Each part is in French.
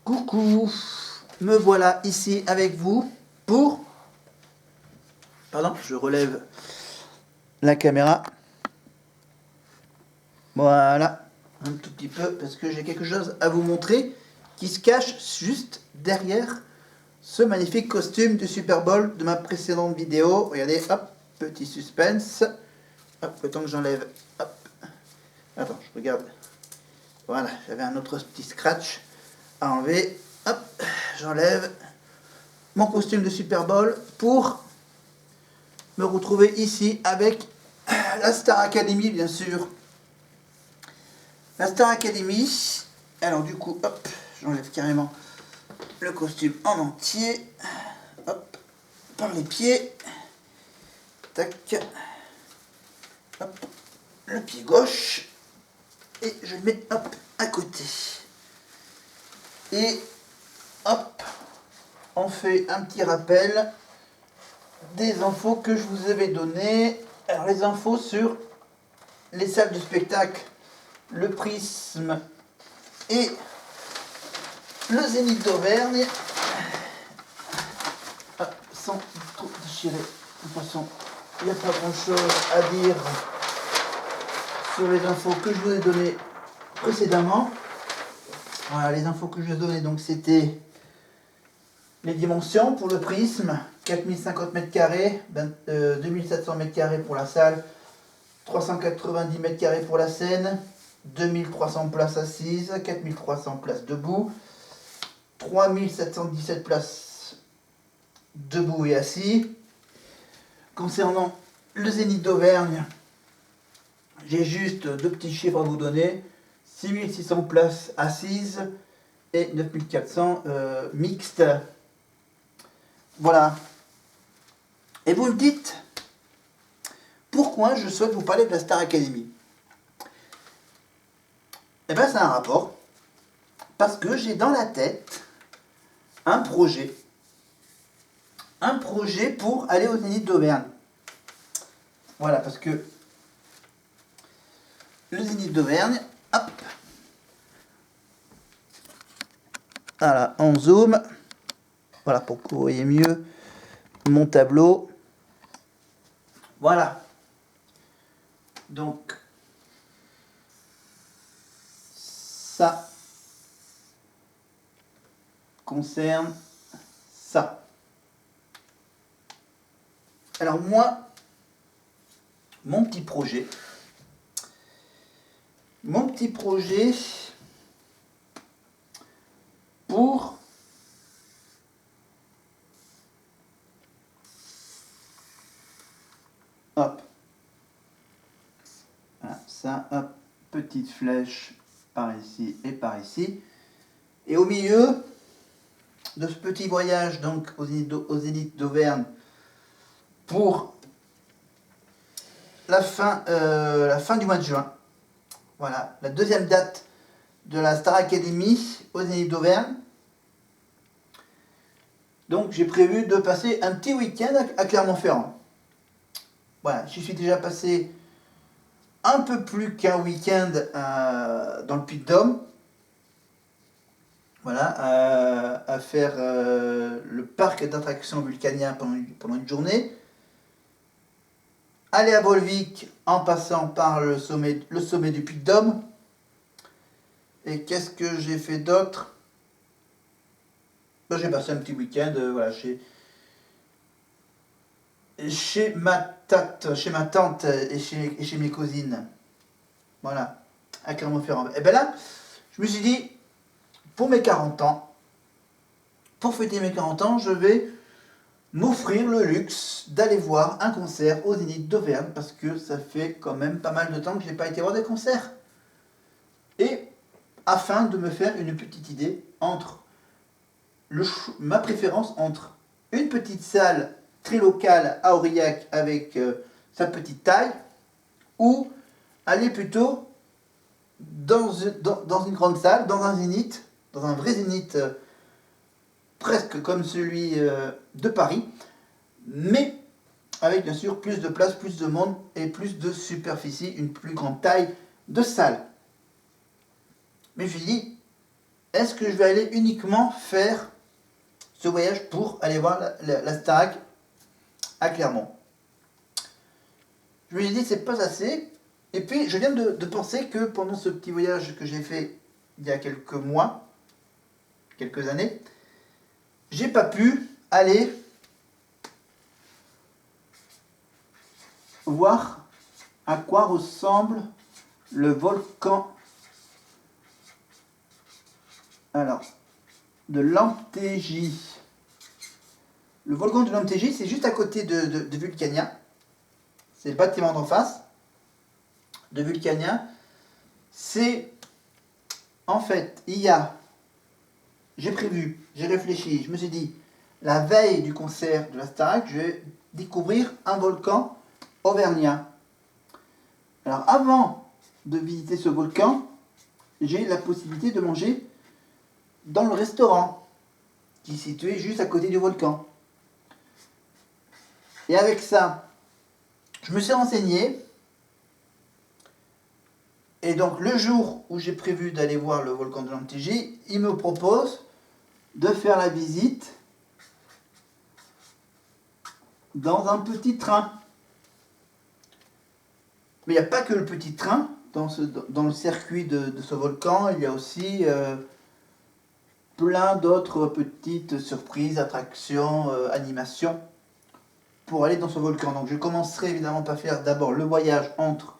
Coucou, me voilà ici avec vous pour... Pardon, je relève la caméra. Voilà, un tout petit peu parce que j'ai quelque chose à vous montrer qui se cache juste derrière ce magnifique costume du Super Bowl de ma précédente vidéo. Regardez, hop, petit suspense. Hop, le temps que j'enlève. Hop. Attends, je regarde. Voilà, j'avais un autre petit scratch à enlever. Hop, j'enlève mon costume de Super Bowl pour me retrouver ici avec la Star Academy, bien sûr. La Star Academy. Alors du coup, hop, j'enlève carrément le costume en entier. Hop, par les pieds. Tac. Hop, le pied gauche. Et je le mets, hop, à côté. Et hop, on fait un petit rappel des infos que je vous avais données. Alors les infos sur les salles de spectacle, le Prisme et le Zénith d'Auvergne. Ah, sans trop déchirer, de toute façon, il n'y a pas grand chose à dire sur les infos que je vous ai données précédemment. Voilà, les infos que je vous ai données, donc c'était les dimensions pour le Prisme, 4050 m², 2700 m² pour la salle, 390 m² pour la scène, 2300 places assises, 4300 places debout, 3717 places debout et assis. Concernant le Zénith d'Auvergne, j'ai juste deux petits chiffres à vous donner. 6600 places assises et 9400 mixtes. Voilà. Et vous me dites pourquoi je souhaite vous parler de la Star Academy. Eh bien, c'est un rapport. Parce que j'ai dans la tête un projet. Un projet pour aller au Zénith d'Auvergne. Voilà, parce que le Zénith d'Auvergne, hop. Voilà, en zoom. Voilà, pour que vous voyez mieux mon tableau. Voilà. Donc, ça concerne ça. Alors moi, mon petit projet, pour hop, voilà, ça, hop, petite flèche par ici et par ici, et au milieu de ce petit voyage donc au Zénith d'Auvergne pour la fin du mois de juin. Voilà, la deuxième date de la Star Academy au Zénith d'Auvergne. Donc j'ai prévu de passer un petit week-end à Clermont-Ferrand. Voilà, j'y suis déjà passé un peu plus qu'un week-end dans le Puy-de-Dôme. Voilà, à faire le parc d'attractions vulcanien pendant une journée. Aller à Volvic en passant par le sommet du Puy-de-Dôme. Et qu'est-ce que j'ai fait d'autre? Ben, j'ai passé un petit week-end voilà, chez ma tante et chez mes cousines. Voilà, à Clermont-Ferrand. Et bien là, je me suis dit, pour mes 40 ans, pour fêter mes 40 ans, je vais m'offrir le luxe d'aller voir un concert au Zénith d'Auvergne parce que ça fait quand même pas mal de temps que je n'ai pas été voir des concerts. Et afin de me faire une petite idée entre ma préférence entre une petite salle très locale à Aurillac avec sa petite taille ou aller plutôt dans une grande salle, dans un zénith, dans un vrai zénith presque comme celui de Paris, mais avec bien sûr plus de place, plus de monde et plus de superficie, une plus grande taille de salle. Mais je me suis dit, est-ce que je vais aller uniquement faire ce voyage pour aller voir la Starac à Clermont? Je me suis dit, c'est pas assez. Et puis, je viens de penser que pendant ce petit voyage que j'ai fait il y a quelques mois, quelques années, j'ai pas pu aller voir à quoi ressemble le volcan de Lamtégie. Le volcan de Lamtégie, c'est juste à côté de Vulcania. C'est le bâtiment d'en face de Vulcania. C'est en fait, j'ai prévu, j'ai réfléchi, je me suis dit, la veille du concert de la Starac, je vais découvrir un volcan auvergnat. Alors avant de visiter ce volcan, j'ai la possibilité de manger dans le restaurant qui est situé juste à côté du volcan. Et avec ça, je me suis renseigné. Et donc le jour où j'ai prévu d'aller voir le volcan de Lamtégie, il me propose de faire la visite dans un petit train. Mais il n'y a pas que le petit train dans le circuit de ce volcan, il y a aussi plein d'autres petites surprises, attractions, animations pour aller dans ce volcan. Donc je commencerai évidemment par faire d'abord le voyage entre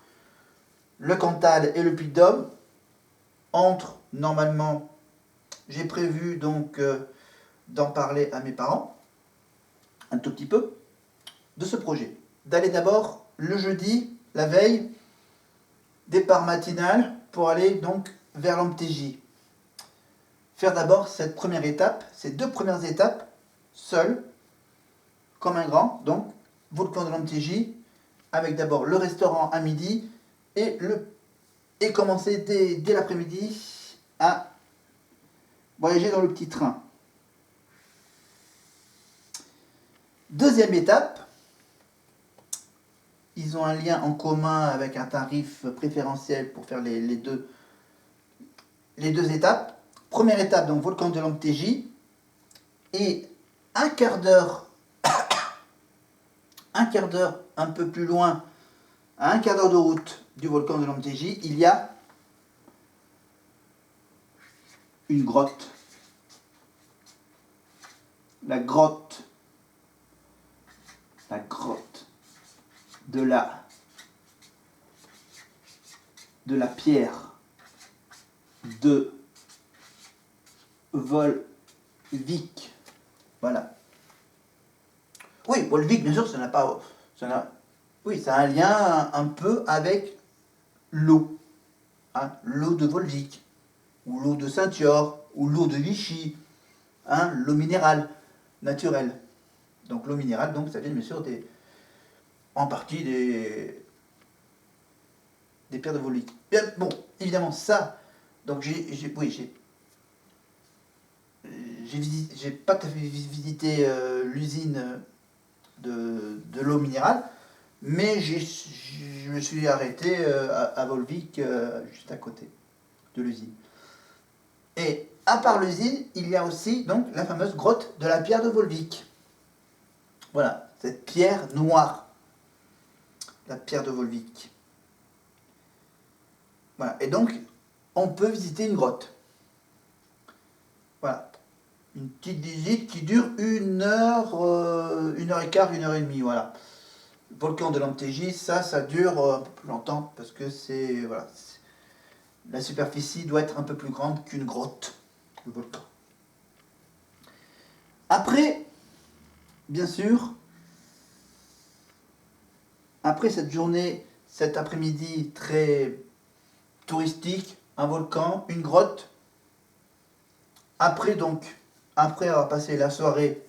le Cantal et le Puy-de-Dôme. Normalement, j'ai prévu donc d'en parler à mes parents, un tout petit peu, de ce projet. D'aller d'abord le jeudi, la veille, départ matinal pour aller donc vers Lamtégie. Faire d'abord cette première étape, ces deux premières étapes, seul, comme un grand, donc volcan de Lamtégie, avec d'abord le restaurant à midi et commencer dès l'après-midi à voyager dans le petit train. Deuxième étape, ils ont un lien en commun avec un tarif préférentiel pour faire les deux étapes. Première étape, donc volcan de Lamtégie, et un quart d'heure un peu plus loin, à un quart d'heure de route du volcan de Lamtégie, il y a une grotte. La grotte de la pierre de Volvic. Voilà. Oui, Volvic, bien sûr, oui, ça a un lien un peu avec l'eau. Hein, l'eau de Volvic, ou l'eau de Saint-Yor, ou l'eau de Vichy. Hein, l'eau minérale, naturelle. Donc l'eau minérale, donc, ça vient bien sûr en partie des pierres de Volvic. Bien, bon, évidemment, ça, donc j'ai pas tout à fait visité l'usine de l'eau minérale, mais je me suis arrêté à Volvic, juste à côté de l'usine. Et à part l'usine, il y a aussi donc la fameuse grotte de la pierre de Volvic. Voilà, cette pierre noire, la pierre de Volvic. Voilà, et donc on peut visiter une grotte. Voilà, une petite visite qui dure 1 heure, 1 heure et quart, 1 heure et demie, voilà. Le volcan de Lamtégie, ça dure un peu plus longtemps parce que la superficie doit être un peu plus grande qu'une grotte, le volcan. Après, bien sûr, après cette journée, cet après-midi très touristique, un volcan, une grotte, après avoir passé la soirée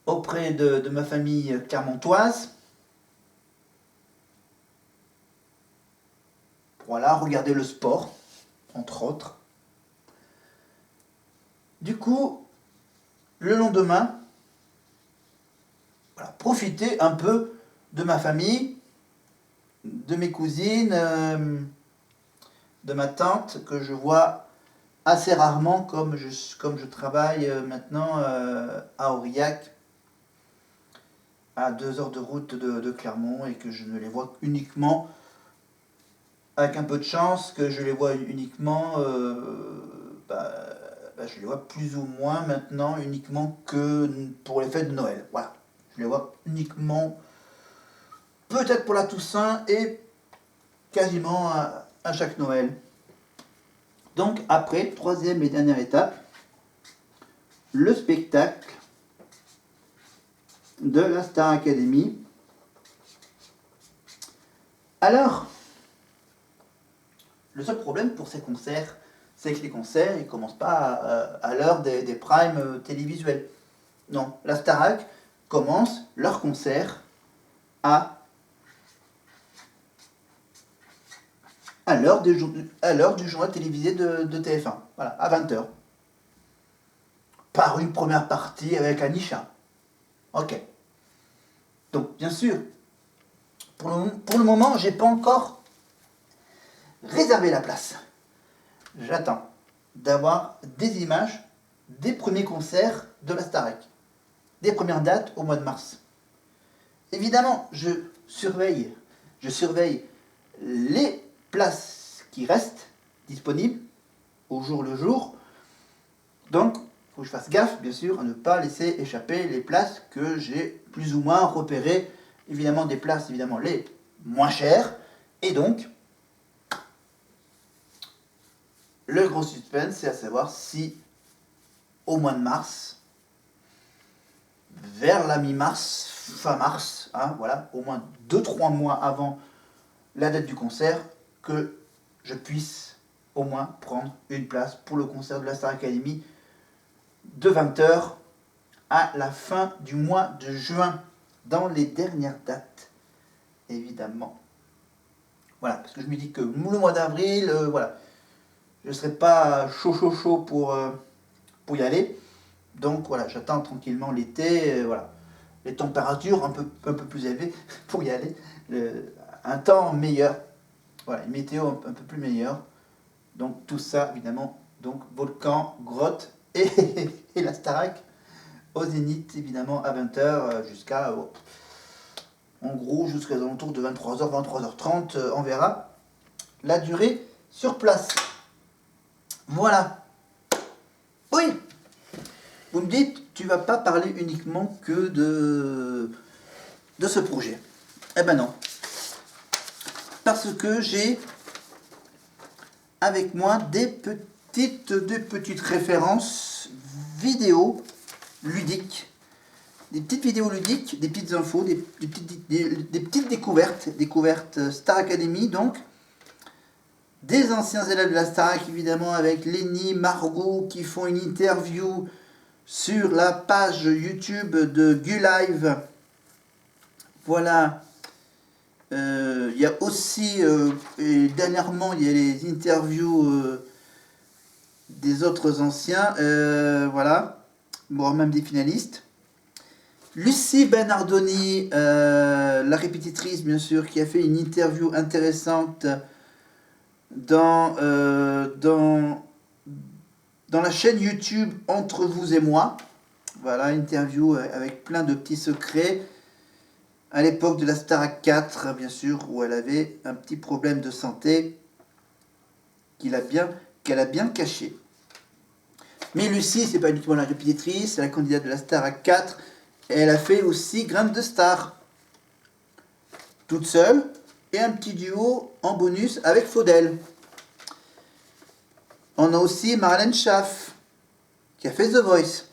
auprès de ma famille clermontoise, voilà, regarder le sport, entre autres. Du coup, le lendemain, voilà, profiter un peu de ma famille, de mes cousines, de ma tante que je vois assez rarement comme je travaille maintenant à Aurillac, à 2 heures de route de Clermont, et que je ne les vois uniquement, avec un peu de chance, que je les vois uniquement, je les vois plus ou moins maintenant uniquement que pour les fêtes de Noël. Voilà, je les vois uniquement peut-être pour la Toussaint et quasiment à chaque Noël. Donc après, troisième et dernière étape, le spectacle de la Star Academy. Alors, le seul problème pour ces concerts, c'est que les concerts, ils ne commencent pas à l'heure des primes télévisuels. Non, la Starac commence leur concert à l'heure du journal télévisé de TF1, voilà, à 20h. Par une première partie avec Anisha. Ok. Donc, bien sûr, pour le moment, j'ai pas encore réservé la place. J'attends d'avoir des images des premiers concerts de la Starac, des premières dates au mois de mars. Évidemment, je surveille les places qui restent disponibles au jour le jour. Donc, il faut que je fasse gaffe, bien sûr, à ne pas laisser échapper les places que j'ai plus ou moins repérées. Évidemment, des places évidemment les moins chères. Et donc, le gros suspense, c'est à savoir si, au mois de mars, vers la mi-mars, fin mars, voilà, au moins 2-3 mois avant la date du concert, que je puisse au moins prendre une place pour le concert de la Star Academy de 20h à la fin du mois de juin, dans les dernières dates, évidemment. Voilà, parce que je me dis que le mois d'avril, voilà, je ne serai pas chaud pour y aller. Donc voilà, j'attends tranquillement l'été, voilà, les températures un peu plus élevées pour y aller, un temps meilleur, voilà, une météo un peu plus meilleure. Donc tout ça, évidemment, donc volcan, grotte et, et la Starac au Zénith, évidemment, à 20h jusqu'à, en gros, jusqu'à alentours de 23h, 23h30, on verra la durée sur place. Voilà. Oui, vous me dites, tu vas pas parler uniquement que de ce projet. Eh ben non. Parce que j'ai avec moi des petites références vidéo ludiques. Des petites vidéos ludiques, des petites infos, des petites découvertes Star Academy, donc des anciens élèves de la Starac, évidemment, avec Lenny, Margot, qui font une interview sur la page YouTube de GuLive. Voilà. Il y a aussi, et dernièrement, il y a les interviews des autres anciens, voilà, voire même des finalistes. Lucie Bernardoni, la répétitrice, bien sûr, qui a fait une interview intéressante dans la chaîne YouTube Entre vous et moi. Voilà, interview avec plein de petits secrets. À l'époque de la Starac 4, bien sûr, où elle avait un petit problème de santé qu'elle a bien caché. Mais Lucie, c'est pas uniquement la répétitrice, c'est la candidate de la Starac 4. Et elle a fait aussi Graines de Star, toute seule, et un petit duo en bonus avec Faudel. On a aussi Marlène Schaff, qui a fait The Voice,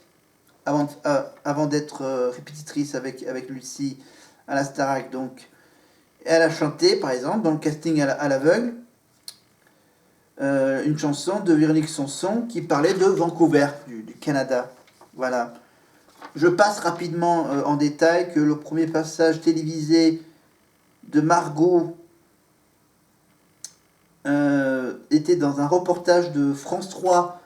avant d'être répétitrice avec Lucie à la Starac. Donc, elle a chanté, par exemple, dans le casting à l'aveugle, une chanson de Véronique Sanson qui parlait de Vancouver, du Canada. Voilà. Je passe rapidement en détail que le premier passage télévisé de Margot était dans un reportage de France 3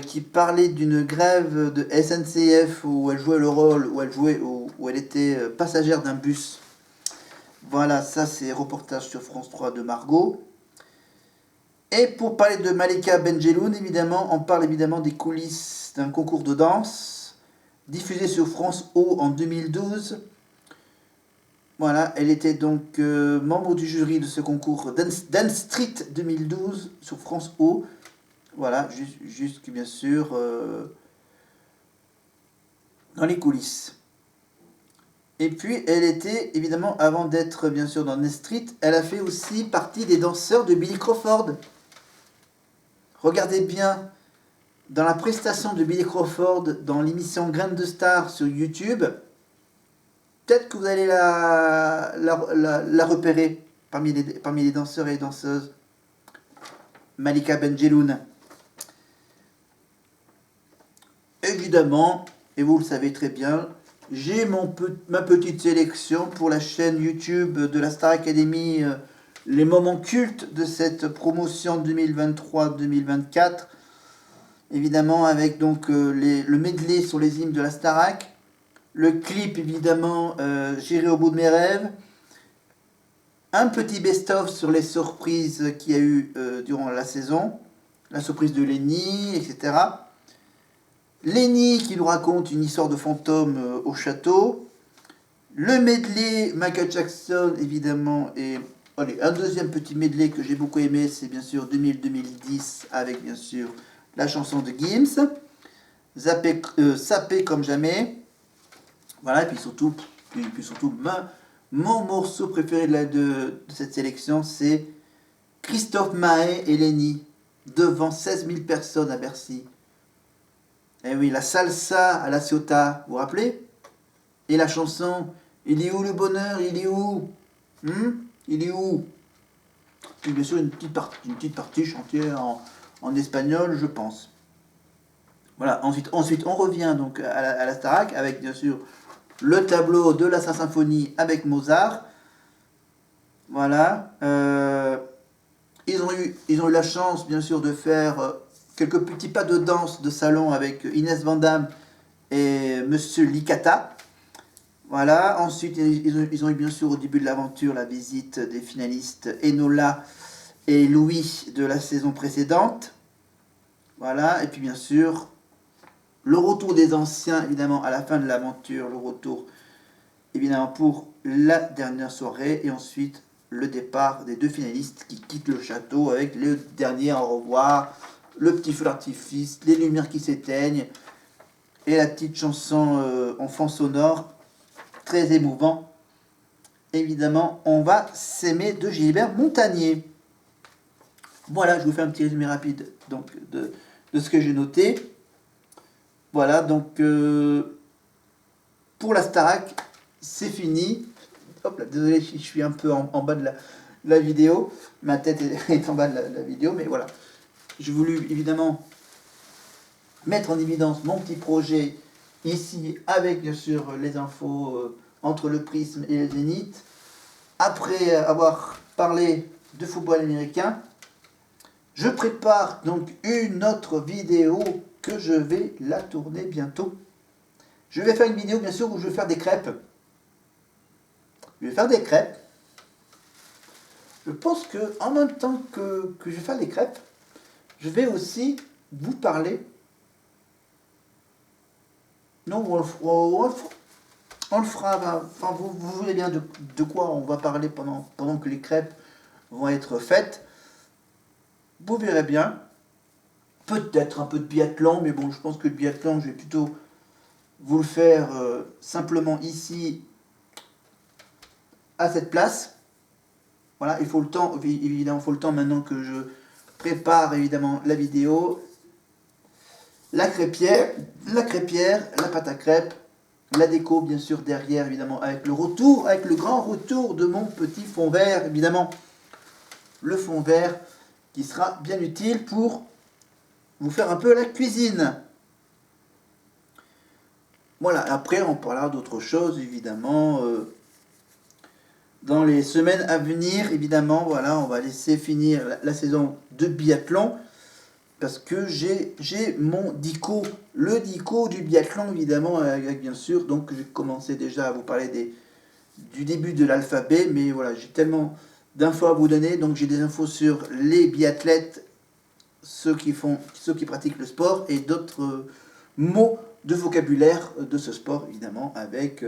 qui parlait d'une grève de SNCF où elle jouait le rôle, où elle était passagère d'un bus. Voilà, ça c'est reportage sur France 3 de Margot. Et pour parler de Malika Benjeloun, évidemment, on parle évidemment des coulisses d'un concours de danse diffusé sur France O en 2012. Voilà, elle était donc membre du jury de ce concours Dance Street 2012 sur France O. Voilà, juste bien sûr dans les coulisses. Et puis elle était évidemment, avant d'être bien sûr dans Dance Street, elle a fait aussi partie des danseurs de Billy Crawford. Regardez bien dans la prestation de Billy Crawford dans l'émission Graines de Star sur YouTube. Peut-être que vous allez la repérer parmi les danseurs et danseuses. Malika Benjeloun. Évidemment, et vous le savez très bien, j'ai ma petite sélection pour la chaîne YouTube de la Star Academy, les moments cultes de cette promotion 2023-2024. Évidemment, avec donc le medley sur les hymnes de la Starac. Le clip, évidemment, J'irai au bout de mes rêves. Un petit best-of sur les surprises qu'il y a eu durant la saison. La surprise de Lenny, etc. Lenny qui nous raconte une histoire de fantôme au château. Le medley Michael Jackson, évidemment. Et allez, un deuxième petit medley que j'ai beaucoup aimé, c'est bien sûr 2000-2010, avec bien sûr la chanson de Gims. Sapé comme jamais. Voilà, et puis surtout mon morceau préféré de cette sélection, c'est Christophe Maé et Lenny, devant 16 000 personnes à Bercy. Et oui, la salsa à la Ciotat, vous vous rappelez? Et la chanson, il est où le bonheur, il est où? Il est où? Et bien sûr, une petite partie chantée en espagnol, je pense. Voilà, ensuite on revient donc à la Starac, avec bien sûr le tableau de la Saint-Symphonie avec Mozart. Voilà. Ils ont eu la chance, bien sûr, de faire quelques petits pas de danse de salon avec Inès Van Damme et Monsieur Licata. Voilà. Ensuite, ils ont eu, bien sûr, au début de l'aventure, la visite des finalistes Enola et Louis de la saison précédente. Voilà. Et puis, bien sûr, le retour des anciens, évidemment, à la fin de l'aventure, le retour, évidemment, pour la dernière soirée, et ensuite le départ des deux finalistes qui quittent le château avec le dernier au revoir, le petit feu d'artifice, les lumières qui s'éteignent, et la petite chanson en fond sonore, très émouvant. Évidemment, On va s'aimer de Gilbert Montagnier. Voilà, je vous fais un petit résumé rapide donc, de ce que j'ai noté. Voilà, donc pour la Starac, c'est fini. Hop là, désolé, je suis un peu en bas de la vidéo. Ma tête est en bas de la vidéo, mais voilà. J'ai voulu évidemment mettre en évidence mon petit projet ici, avec bien sûr les infos entre le Prisme et le Zénith. Après avoir parlé de football américain, je prépare donc une autre vidéo que je vais la tourner bientôt. Je vais faire une vidéo bien sûr où je vais faire des crêpes. Je vais faire des crêpes. Je pense que en même temps que je vais faire des crêpes, je vais aussi vous parler. Non, on le fera. Enfin, vous voyez bien de quoi on va parler pendant que les crêpes vont être faites. Vous verrez bien. Peut-être un peu de biathlon, mais bon, je pense que le biathlon, je vais plutôt vous le faire simplement ici, à cette place. Voilà, il faut le temps, évidemment, il faut le temps maintenant que je prépare évidemment la vidéo. La crêpière, la pâte à crêpes, la déco bien sûr derrière évidemment avec le grand retour de mon petit fond vert évidemment. Le fond vert qui sera bien utile pour vous faire un peu la cuisine. Voilà, après on parlera d'autre chose évidemment. Dans les semaines à venir, évidemment, voilà, on va laisser finir la saison de biathlon. Parce que j'ai mon dico, le dico du biathlon, évidemment, avec bien sûr. Donc j'ai commencé déjà à vous parler du début de l'alphabet. Mais voilà, j'ai tellement d'infos à vous donner. Donc j'ai des infos sur les biathlètes ceux qui pratiquent le sport et d'autres mots de vocabulaire de ce sport, évidemment, avec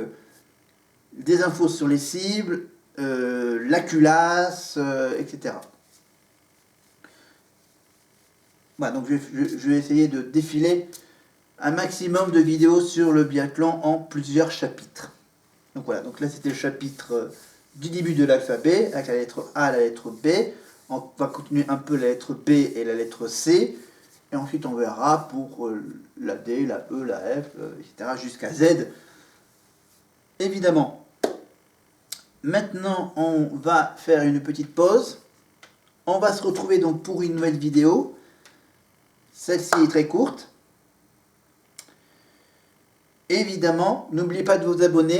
des infos sur les cibles, la culasse, etc. Voilà, donc je vais essayer de défiler un maximum de vidéos sur le biathlon en plusieurs chapitres. Donc voilà, donc là c'était le chapitre du début de l'alphabet, avec la lettre A, la lettre B. On va continuer un peu la lettre B et la lettre C. Et ensuite on verra pour la D, la E, la F, etc. jusqu'à Z. Évidemment. Maintenant on va faire une petite pause. On va se retrouver donc pour une nouvelle vidéo. Celle-ci est très courte. Évidemment, n'oubliez pas de vous abonner.